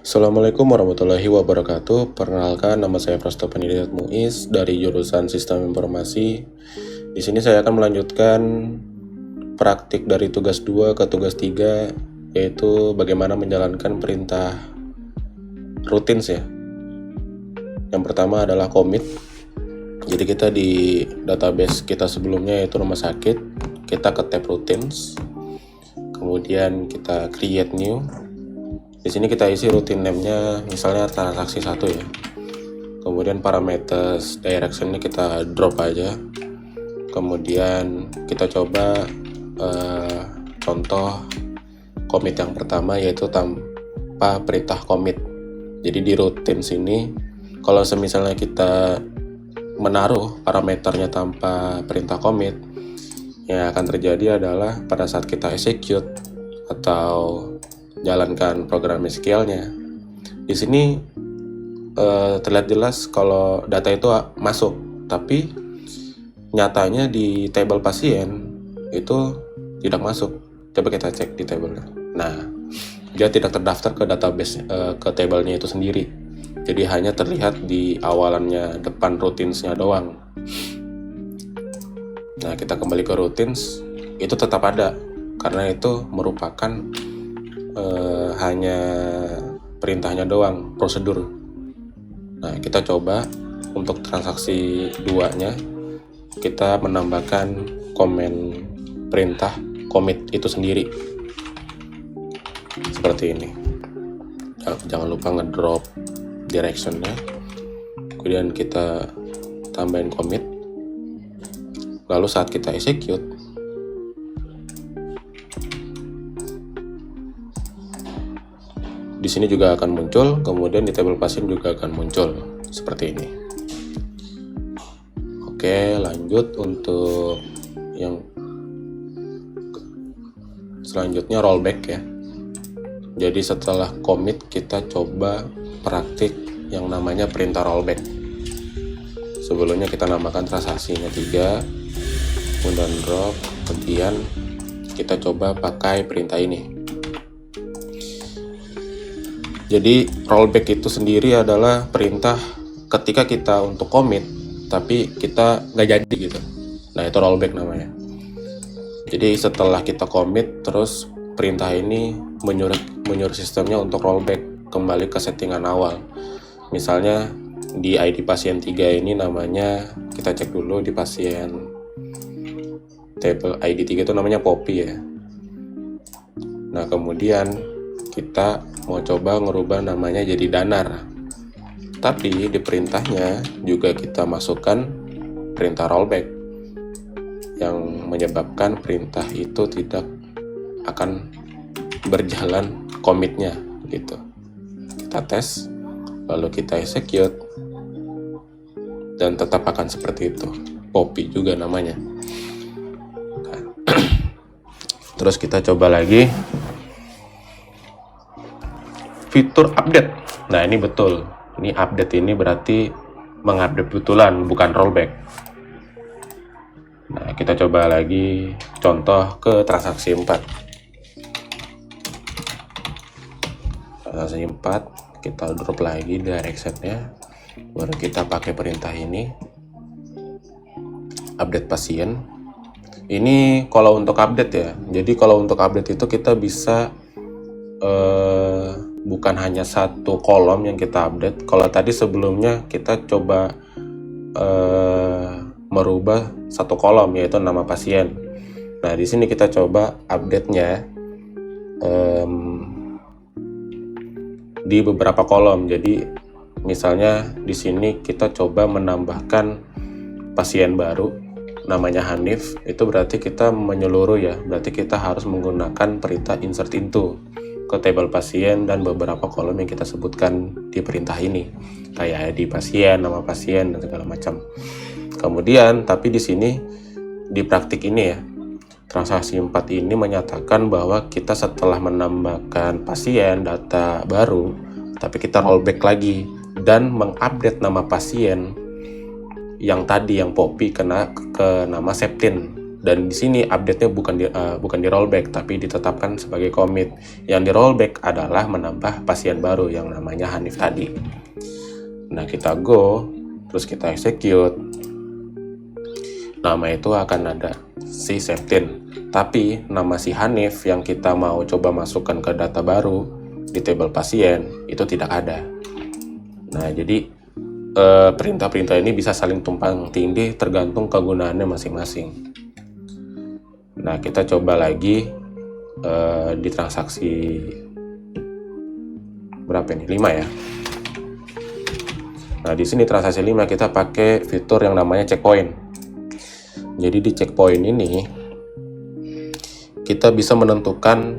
Assalamualaikum warahmatullahi wabarakatuh. Perkenalkan, nama saya Prasto Pendidikan Muiz dari jurusan Sistem Informasi. Di sini saya akan melanjutkan praktik dari tugas 2 ke tugas 3, yaitu bagaimana menjalankan perintah routines ya. Yang pertama adalah commit. Jadi kita di database kita sebelumnya yaitu rumah sakit, kita ke tab routines. Kemudian kita create new. Di sini kita isi routine name-nya, misalnya transaksi 1 ya. Kemudian parameters direction-nya kita drop aja. Kemudian kita coba contoh commit yang pertama, yaitu tanpa perintah commit. Jadi di routine sini, kalau misalnya kita menaruh parameternya tanpa perintah commit, yang akan terjadi adalah pada saat kita execute atau jalankan program SQL-nya, di sini terlihat jelas kalau data itu masuk, tapi nyatanya di table pasien itu tidak masuk. Coba kita cek di tabelnya. Nah, dia tidak terdaftar ke database, ke tabelnya itu sendiri. Jadi hanya terlihat di awalannya, depan routines-nya doang. Nah, kita kembali ke routines, itu tetap ada karena itu merupakan hanya perintahnya doang, prosedur. Nah, kita coba untuk transaksi 2-nya, kita menambahkan komen perintah commit itu sendiri. Seperti ini. Jangan lupa ngedrop direction-nya. Kemudian kita tambahin commit. Lalu saat kita execute, di sini juga akan muncul, kemudian di table pasien juga akan muncul seperti ini. Oke, lanjut untuk yang selanjutnya rollback ya. Jadi setelah commit, kita coba praktik yang namanya perintah rollback. Sebelumnya kita namakan transaksinya 3, kemudian drop, kemudian kita coba pakai perintah ini. Jadi rollback itu sendiri adalah perintah ketika kita untuk commit tapi kita nggak jadi gitu. Nah, itu rollback namanya. Jadi setelah kita commit, terus perintah ini menyuruh sistemnya untuk rollback kembali ke settingan awal. Misalnya di ID pasien 3 ini namanya, kita cek dulu di pasien table ID 3 itu namanya Poppy ya. Nah, kemudian kita mau coba ngerubah namanya jadi Danar. Tapi di perintahnya juga kita masukkan perintah rollback yang menyebabkan perintah itu tidak akan berjalan commitnya gitu. Kita tes, lalu kita execute, dan tetap akan seperti itu. Poppy juga namanya. Nah, terus kita coba lagi fitur update. Nah, ini betul. Ini update ini berarti mengupdate betulan, bukan rollback. Nah, kita coba lagi contoh ke transaksi 4. Transaksi 4, kita drop lagi direction-nya. Baru kita pakai perintah ini. Update pasien. Ini kalau untuk update ya. Jadi kalau untuk update itu kita bisa bukan hanya satu kolom yang kita update. Kalau tadi sebelumnya kita coba merubah satu kolom, yaitu nama pasien. Nah, di sini kita coba update-nya di beberapa kolom. Jadi misalnya di sini kita coba menambahkan pasien baru namanya Hanif. Itu berarti kita menyeluruh ya. Berarti kita harus menggunakan perintah insert into ke table pasien dan beberapa kolom yang kita sebutkan di perintah ini, kayak ID pasien, nama pasien, dan segala macam. Kemudian, tapi di sini di praktik ini ya, transaksi 4 ini menyatakan bahwa kita setelah menambahkan pasien data baru, tapi kita rollback lagi dan mengupdate nama pasien yang tadi yang Poppy kena ke nama Septin. Dan di sini update-nya bukan di rollback, tapi ditetapkan sebagai commit. Yang di rollback adalah menambah pasien baru yang namanya Hanif tadi. Nah, kita go, terus kita execute. Nama itu akan ada si Septin. Tapi nama si Hanif yang kita mau coba masukkan ke data baru di table pasien itu tidak ada. Nah, jadi perintah-perintah ini bisa saling tumpang tindih tergantung kegunaannya masing-masing. Nah, kita coba lagi di transaksi berapa ini? 5 ya. Nah, di sini transaksi 5 kita pakai fitur yang namanya checkpoint. Jadi di checkpoint ini kita bisa menentukan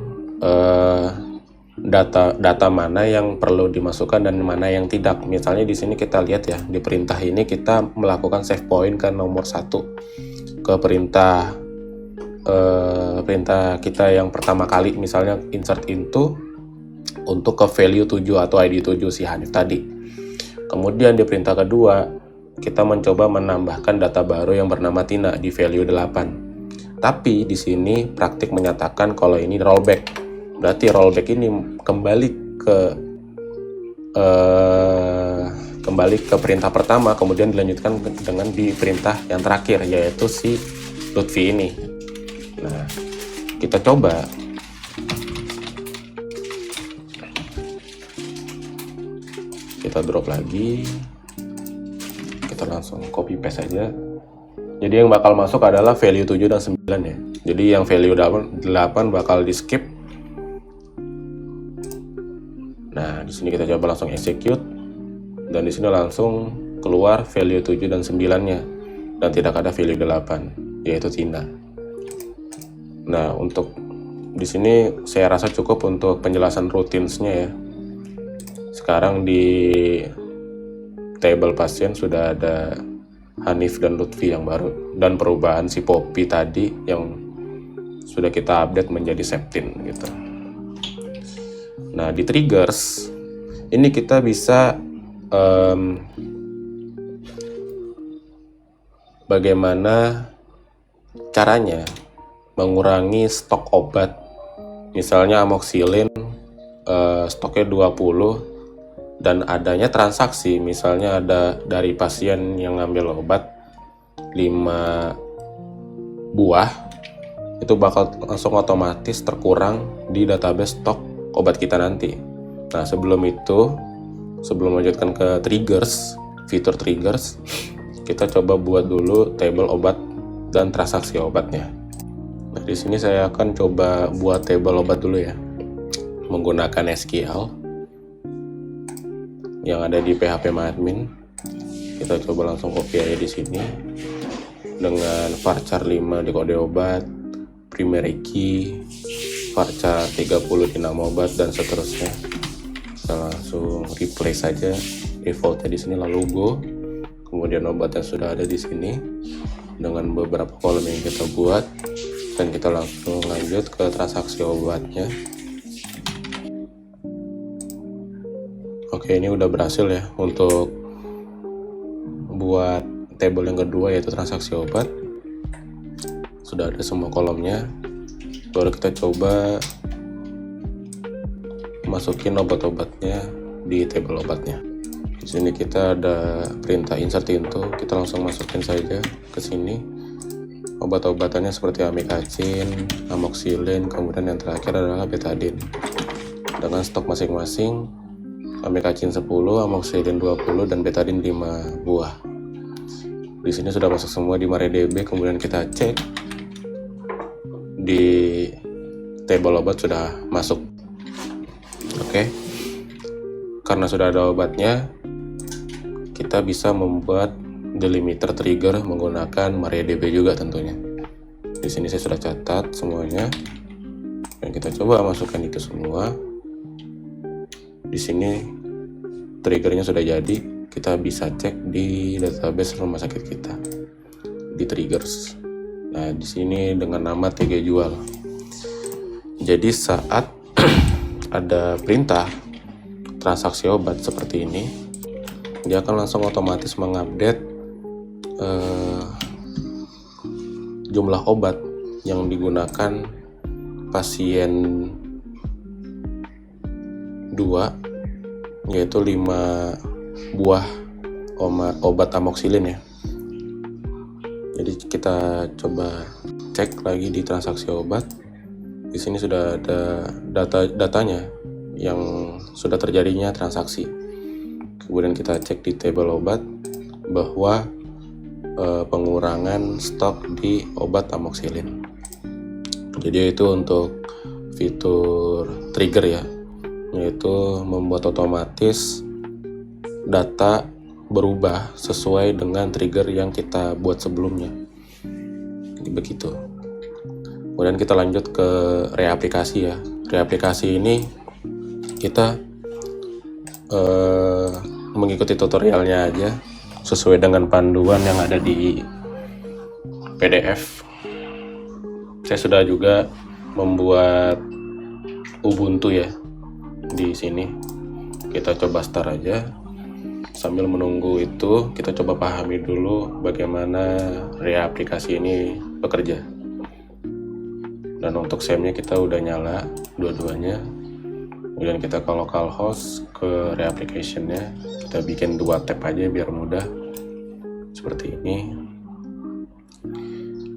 data mana yang perlu dimasukkan dan mana yang tidak. Misalnya di sini kita lihat ya, di perintah ini kita melakukan save point ke nomor 1 ke perintah kita yang pertama kali, misalnya insert into untuk ke value 7 atau ID 7 si Hanif tadi. Kemudian di perintah kedua kita mencoba menambahkan data baru yang bernama Tina di value 8. Tapi di sini praktik menyatakan kalau ini rollback. Berarti rollback ini kembali ke perintah pertama, kemudian dilanjutkan dengan di perintah yang terakhir, yaitu si Lutfi ini. Nah, kita coba. Kita drop lagi. Kita langsung copy paste aja. Jadi yang bakal masuk adalah value 7 dan 9 ya. Jadi yang value 8 bakal di skip. Nah, di sini kita coba langsung execute. Dan di sini langsung keluar value 7 dan 9-nya. Dan tidak ada value 8, yaitu Tina. Nah, untuk di sini saya rasa cukup untuk penjelasan routinesnya ya. Sekarang di table pasien sudah ada Hanif dan Lutfi yang baru, dan perubahan si Poppy tadi yang sudah kita update menjadi Septin gitu. Nah, di triggers ini kita bisa bagaimana caranya mengurangi stok obat. Misalnya amoxicillin stoknya 20 dan adanya transaksi, misalnya ada dari pasien yang ngambil obat 5 buah, itu bakal langsung otomatis terkurang di database stok obat kita nanti. Nah, sebelum melanjutkan ke triggers, fitur triggers, kita coba buat dulu table obat dan transaksi obatnya. Nah, di sini saya akan coba buat table obat dulu ya, menggunakan SQL yang ada di phpMyAdmin. Kita coba langsung copy aja di sini dengan varchar 5 di kode obat, primary key, varchar 30 di nama obat, dan seterusnya. Kita langsung replace saja defaultnya di sini, lalu go. Kemudian obatnya sudah ada di sini dengan beberapa kolom yang kita buat, dan kita langsung lanjut ke transaksi obatnya. Oke, ini udah berhasil ya untuk buat table yang kedua, yaitu transaksi obat. Sudah ada semua kolomnya. Baru kita coba masukin obat-obatnya di table obatnya. Di sini kita ada perintah insert into, kita langsung masukin saja ke sini. Obat-obatannya seperti amikacin, amoxicillin, kemudian yang terakhir adalah betadine. Dengan stok masing-masing, amikacin 10, amoxicillin 20, dan betadine 5 buah. Di sini sudah masuk semua di MariaDB, kemudian kita cek di table obat sudah masuk. Oke. Karena sudah ada obatnya, kita bisa membuat delimiter trigger menggunakan MariaDB juga tentunya. Di sini saya sudah catat semuanya, dan kita coba masukkan itu semua. Di sini triggernya sudah jadi, kita bisa cek di database rumah sakit kita di triggers. Nah, di sini dengan nama TG jual. Jadi saat ada perintah transaksi obat seperti ini, dia akan langsung otomatis mengupdate jumlah obat yang digunakan pasien 2, yaitu 5 buah obat amoxicillin ya. Jadi kita coba cek lagi di transaksi obat. Di sini sudah ada datanya yang sudah terjadinya transaksi. Kemudian kita cek di tabel obat bahwa pengurangan stok di obat amoxicillin. Jadi itu untuk fitur trigger ya, yaitu membuat otomatis data berubah sesuai dengan trigger yang kita buat sebelumnya. Jadi begitu. Kemudian kita lanjut ke reaplikasi ya. Reaplikasi ini kita mengikuti tutorialnya aja sesuai dengan panduan yang ada di PDF. Saya sudah juga membuat Ubuntu ya di sini. Kita coba start aja. Sambil menunggu itu, kita coba pahami dulu bagaimana reaplikasi ini bekerja. Dan untuk SAM-nya kita udah nyala dua-duanya. Kemudian kita ke localhost, ke reapplication-nya. Kita bikin 2 tab aja biar mudah. Seperti ini.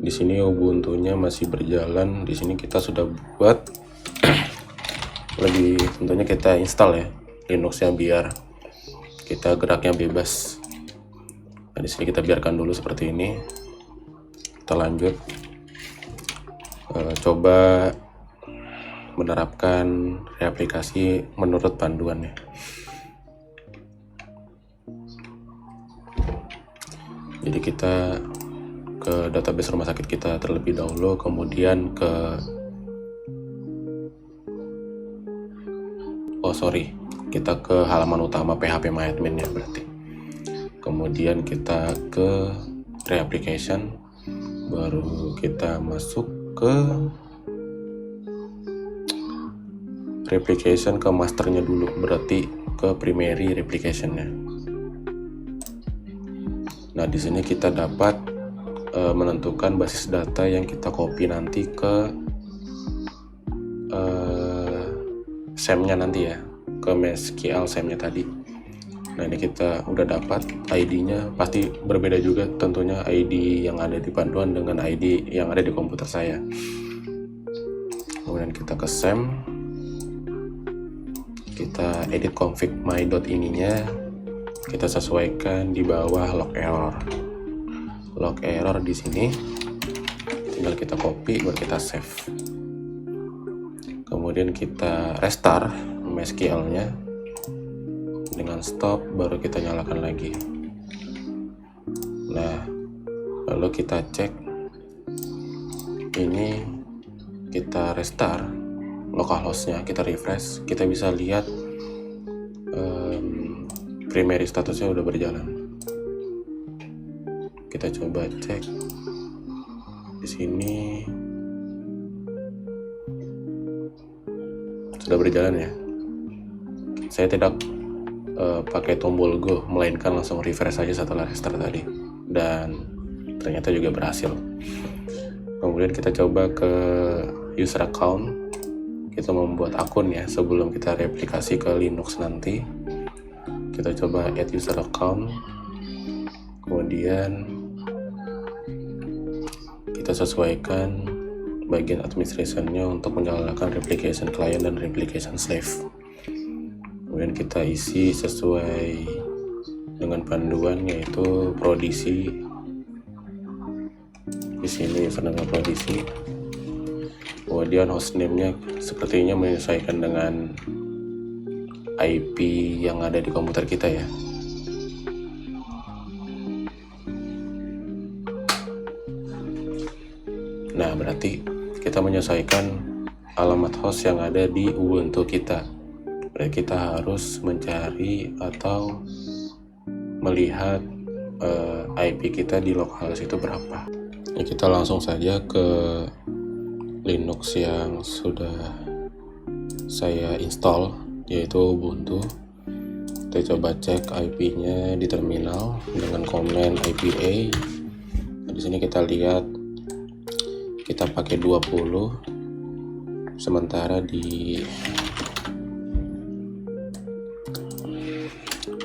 Di sini Ubuntu-nya masih berjalan. Di sini kita sudah buat lebih tentunya kita install ya Linux-nya biar kita geraknya bebas. Nah, di sini kita biarkan dulu seperti ini. Kita lanjut. Coba menerapkan reaplikasi menurut panduannya. Jadi kita ke database rumah sakit kita terlebih dahulu, kemudian kita ke halaman utama phpMyAdmin ya berarti. Kemudian kita ke reapplication, baru kita masuk ke replication ke masternya dulu, berarti ke primary replication-nya. Nah, di sini kita dapat menentukan basis data yang kita copy nanti ke SAM-nya nanti ya, ke MySQL SAM-nya tadi. Nah, ini kita udah dapat ID-nya, pasti berbeda juga tentunya ID yang ada di panduan dengan ID yang ada di komputer saya. Kemudian kita ke SAM, kita edit config my.ini-nya, kita sesuaikan di bawah log error. Log error di sini tinggal kita copy, baru kita save. Kemudian kita restart MySQL-nya dengan stop, baru kita nyalakan lagi. Nah, lalu kita cek ini, kita restart localhost-nya, kita refresh, kita bisa lihat primary statusnya udah berjalan. Kita coba cek di sini. Sudah berjalan ya. Saya tidak pakai tombol go, melainkan langsung refresh saja setelah restart tadi, dan ternyata juga berhasil. Kemudian kita coba ke user account, kita membuat akun ya sebelum kita replikasi ke Linux nanti. Kita coba add user account, kemudian kita sesuaikan bagian administration-nya untuk menyalakan replication client dan replication slave. Kemudian kita isi sesuai dengan panduan, yaitu prodisi. Di sini username prodisi. Kemudian hostname-nya sepertinya menyesuaikan dengan IP yang ada di komputer kita ya. Nah, berarti kita menyesuaikan alamat host yang ada di Ubuntu kita. Berarti kita harus mencari atau melihat IP kita di localhost itu berapa. Ya, kita langsung saja ke Linux yang sudah saya install, yaitu Ubuntu. Kita coba cek IP-nya di terminal dengan command IPA. Nah, di sini kita lihat kita pakai 20, sementara di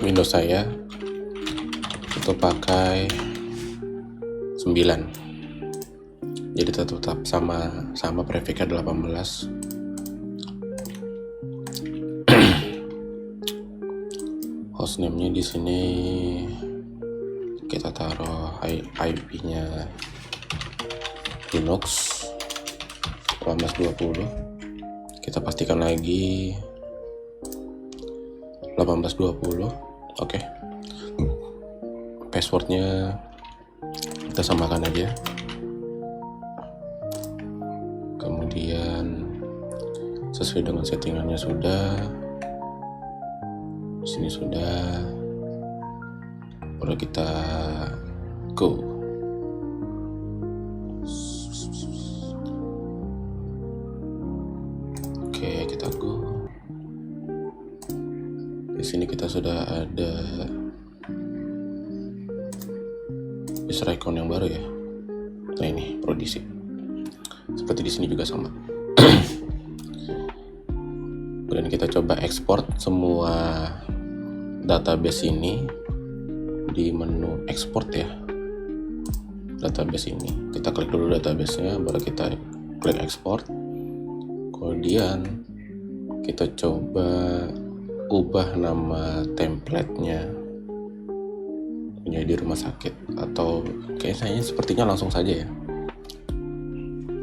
Windows saya itu pakai 9. Jadi tetap sama prefixnya 18. Hostname-nya di sini kita taruh IP-nya Linux 1820. Kita pastikan lagi 1820. Oke. Passwordnya kita samakan aja. Kemudian sesuai dengan settingannya sudah. Di sini sudah. Baru kita go. Oke, kita go. Di sini kita sudah ada user icon yang baru ya. Nah ini Prodisi. Seperti di sini juga sama. Kemudian kita coba ekspor semua database ini di menu export ya. Database ini kita klik dulu databasenya, baru kita klik export. Kemudian kita coba ubah nama template-nya menjadi rumah sakit, atau kayaknya sepertinya langsung saja ya,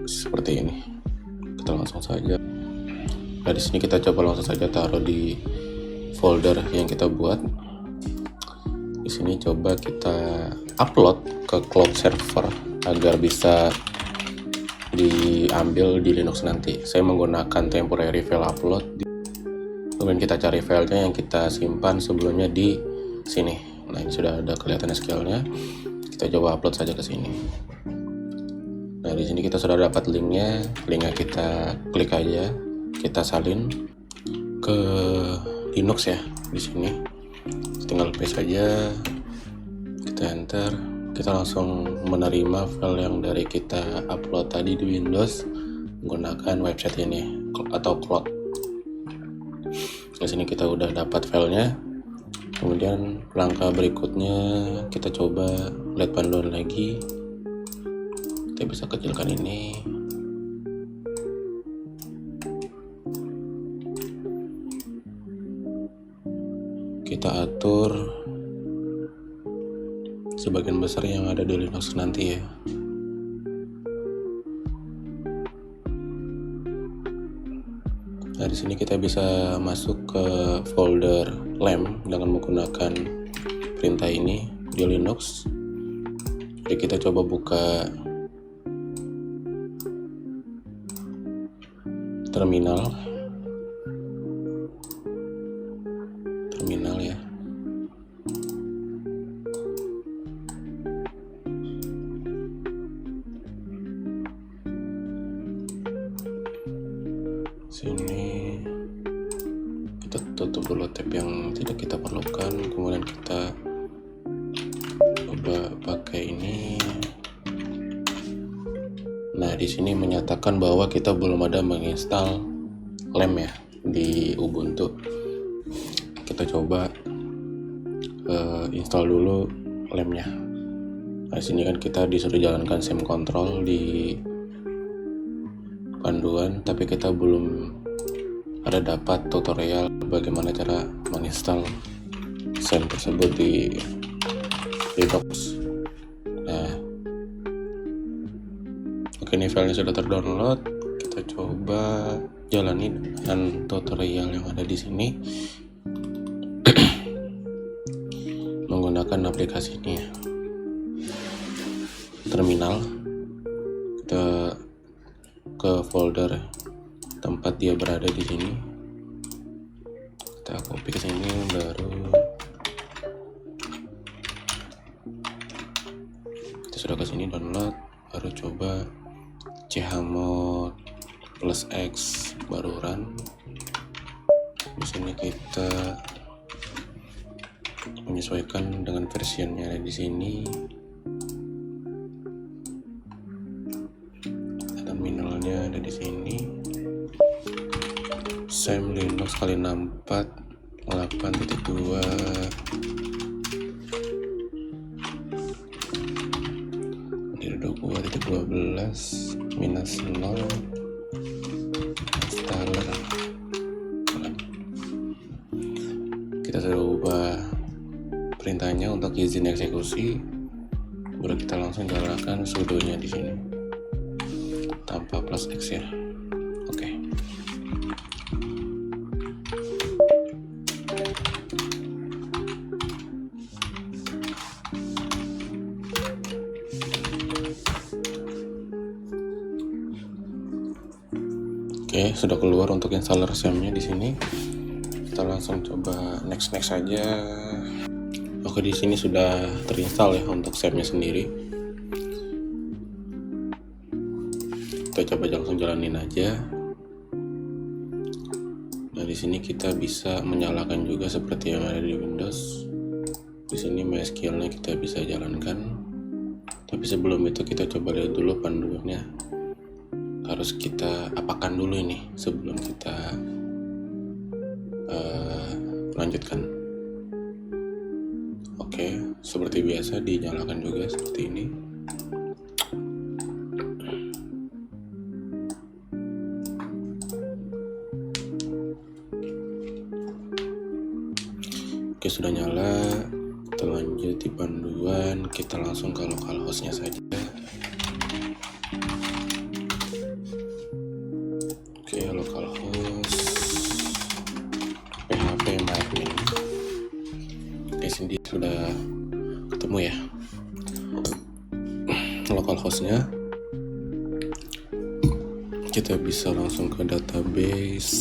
seperti ini. Kita langsung saja. Nah di sini kita coba langsung saja taruh di folder yang kita buat. Di sini coba kita upload ke cloud server agar bisa diambil di Linux nanti. Saya menggunakan temporary file upload. Kemudian kita cari filenya yang kita simpan sebelumnya di sini. Nah ini sudah ada kelihatan SQL-nya. Kita coba upload saja ke sini. Nah di sini kita sudah dapat linknya. Linknya kita klik aja, kita salin ke Linux ya. Di sini tinggal paste saja, kita enter. Kita langsung menerima file yang dari kita upload tadi di Windows menggunakan website ini atau cloud. Di sini kita udah dapat filenya. Kemudian langkah berikutnya kita coba lihat panduan lagi. Kita bisa kecilkan ini. Kita atur sebagian besar yang ada di Linux nanti ya. Nah di sini kita bisa masuk ke folder lem dengan menggunakan perintah ini di Linux. Jadi kita coba buka terminal ya. Sini kita tutup dulu tab yang tidak kita perlukan, kemudian kita coba pakai ini. Nah di sini menyatakan bahwa kita belum ada menginstal lem ya di Ubuntu. Kita coba install dulu lemnya. Nah di sini kan kita disuruh jalankan sim control di panduan, tapi kita belum ada dapat tutorial bagaimana cara menginstal sim tersebut di Linux. Nah, oke, ini filenya sudah terdownload. Kita coba jalani dengan tutorial yang ada di sini menggunakan aplikasi ini ya. Terminal, kita ke folder tempat dia berada di sini. Kita copy ke sini, baru kita sudah ke sini download, baru coba chmod plus x baru run. Di sini kita menyesuaikan dengan versionnya ada di sini. kali 64 8.2 22.12 minus 0 installer. Kita sudah ubah perintahnya untuk izin eksekusi, baru kita langsung jalankan sudonya di sini tanpa plus x ya. Oke. Oke, sudah keluar untuk installer SAM-nya di sini. Kita langsung coba next aja. Oke, di sini sudah terinstall ya untuk SAM-nya sendiri. Kita coba langsung jalanin aja. Nah, di sini kita bisa menyalakan juga seperti yang ada di Windows. Di sini MySQL-nya kita bisa jalankan. Tapi sebelum itu kita coba lihat dulu panduannya. Harus kita apakan dulu ini sebelum kita lanjutkan. Oke, seperti biasa dinyalakan juga seperti ini. Oke, sudah nyala. Kita lanjut di panduan, kita langsung ke localhost-nya saja. Oke, localhost PHP MyAdmin. Di sini sudah ketemu ya localhost-nya. Kita bisa langsung ke database,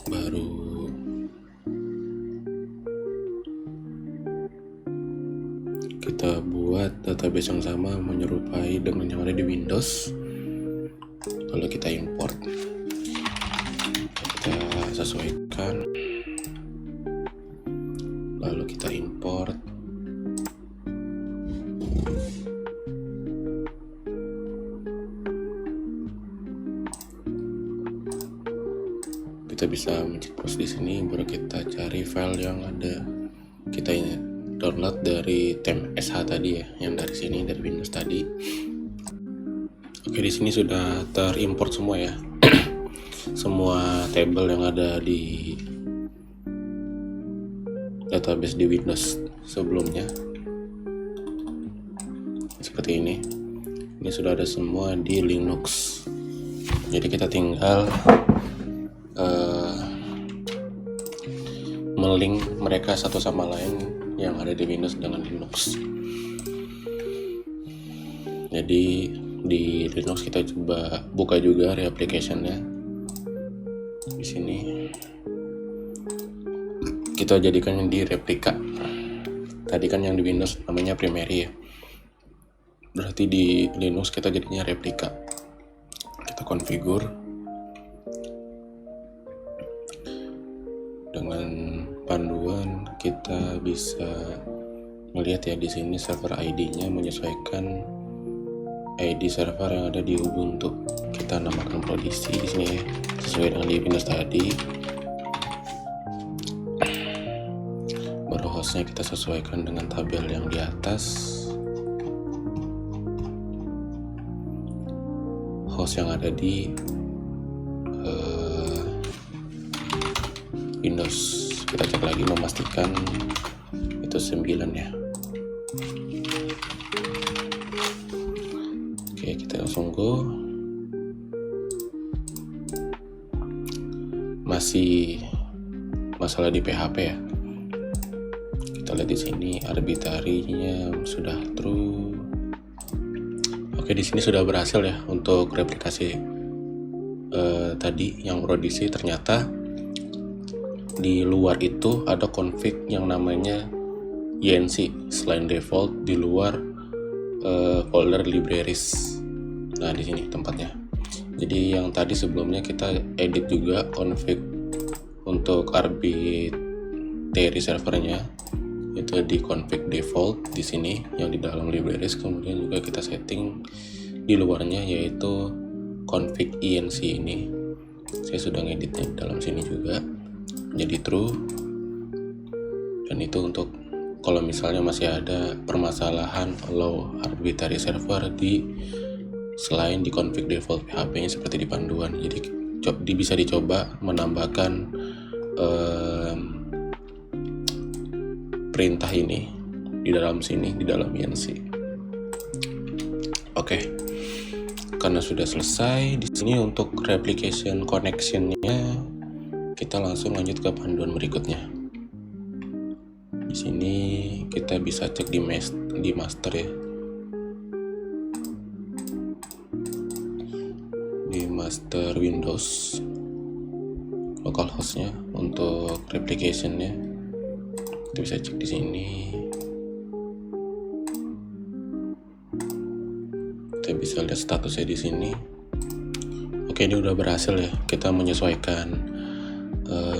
baru kita buat database yang sama menyerupai dengan yang ada di Windows. Lalu kita import, kita sesuaikan, lalu kita import. Kita bisa mencet pause di sini, baru kita cari file yang ada kita download dari temp.sh tadi ya, yang dari sini, dari Windows tadi. Oke, di sini sudah terimport semua ya. Semua table yang ada di database di Windows sebelumnya. Seperti ini. Ini sudah ada semua di Linux. Jadi kita tinggal melink mereka satu sama lain yang ada di Windows dengan Linux. Jadi di Linux kita coba buka juga reapplication-nya. Di sini kita jadikan yang di replika. Tadi kan yang di Windows namanya primary ya. Berarti di Linux kita jadinya replika. Kita configure dengan panduan, kita bisa melihat ya di sini server ID-nya menyesuaikan ID server yang ada di Ubuntu. Kita namakan Prodisi di sini ya, sesuai dengan di Windows tadi. Baru hostnya kita sesuaikan dengan tabel yang di atas. Host yang ada di Windows. Kita cek lagi memastikan itu 9 ya. Oke, kita langsung go. Masih masalah di PHP ya. Kita lihat di sini arbitrary-nya sudah true. Oke, di sini sudah berhasil ya untuk replikasi tadi yang Prodisi. Ternyata di luar itu ada config yang namanya INC selain default di luar folder libraries. Nah, di sini tempatnya. Jadi yang tadi sebelumnya kita edit juga config untuk arbitrary servernya, itu di config default di sini yang di dalam libraries. Kemudian juga kita setting di luarnya yaitu config INC ini Saya sudah ngeditnya dalam sini juga jadi true, dan itu untuk kalau misalnya masih ada permasalahan allow arbitrary server selain di config default PHP-nya seperti di panduan. Jadi bisa dicoba menambahkan perintah ini di dalam sini, di dalam INC. Oke. Karena sudah selesai di sini untuk replication connection-nya, kita langsung lanjut ke panduan berikutnya. Di sini kita bisa cek di master ya. Di master Windows localhost-nya untuk replication-nya. Kita bisa cek di sini. Kita bisa lihat statusnya di sini. Oke, ini udah berhasil ya. Kita menyesuaikan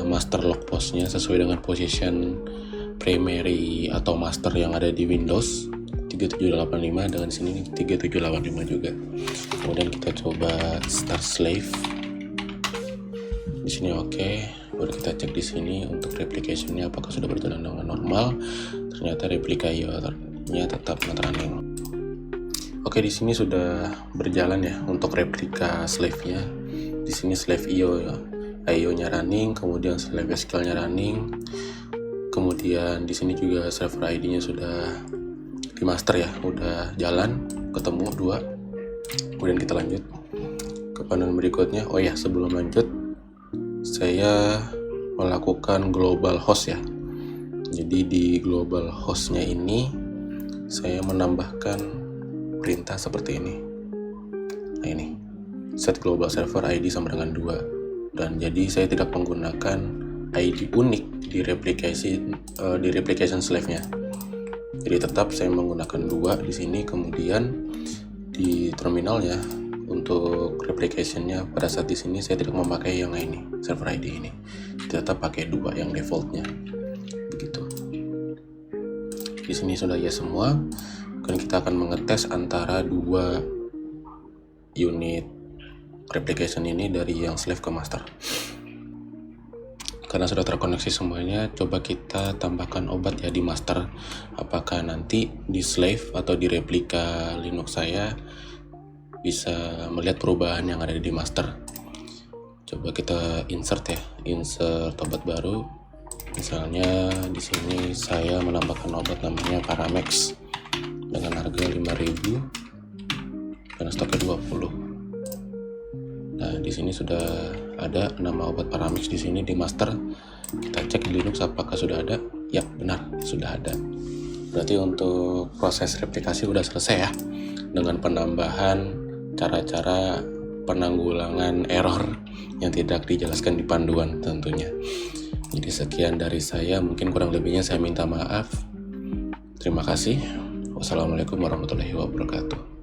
master log postnya sesuai dengan position primary atau master yang ada di Windows 3785 dengan sini 3785 juga. Kemudian kita coba start slave. Di sini oke. Baru kita cek di sini untuk replication-nya apakah sudah berjalan dengan normal. Ternyata replika IO-nya tetap not running. Oke, di sini sudah berjalan ya untuk replika slave-nya. Di sini slave IO-nya running, kemudian slave SQL-nya running. Kemudian di sini juga server ID-nya sudah di master ya, udah jalan, ketemu 2. Kemudian kita lanjut ke panduan berikutnya. Oh ya, sebelum lanjut saya melakukan global host ya. Jadi di global host-nya ini saya menambahkan perintah seperti ini. Nah ini, set global server ID sama dengan 2. Dan jadi saya tidak menggunakan ID unik di replication slave-nya. Jadi tetap saya menggunakan 2 di sini, kemudian di terminalnya untuk replication-nya pada saat di sini saya tidak memakai yang ini, server ID ini. Tetap pakai 2 yang default-nya. Begitu. Di sini sudah ya semua. Dan kita akan mengetes antara 2 unit replication ini dari yang slave ke master. Karena sudah terkoneksi semuanya, coba kita tambahkan obat ya di master. Apakah nanti di slave atau di replika Linux saya bisa melihat perubahan yang ada di master. Coba kita insert ya, insert obat baru. Misalnya di sini saya menambahkan obat namanya Paramex dengan harga 5.000 dan stoknya 20. Nah, di sini sudah ada nama obat Paramex di sini di master. Kita cek di Linux apakah sudah ada. Ya, benar, sudah ada. Berarti untuk proses replikasi sudah selesai ya. Dengan penambahan cara-cara penanggulangan error yang tidak dijelaskan di panduan tentunya. Jadi sekian dari saya, mungkin kurang lebihnya saya minta maaf. Terima kasih. Wassalamualaikum warahmatullahi wabarakatuh.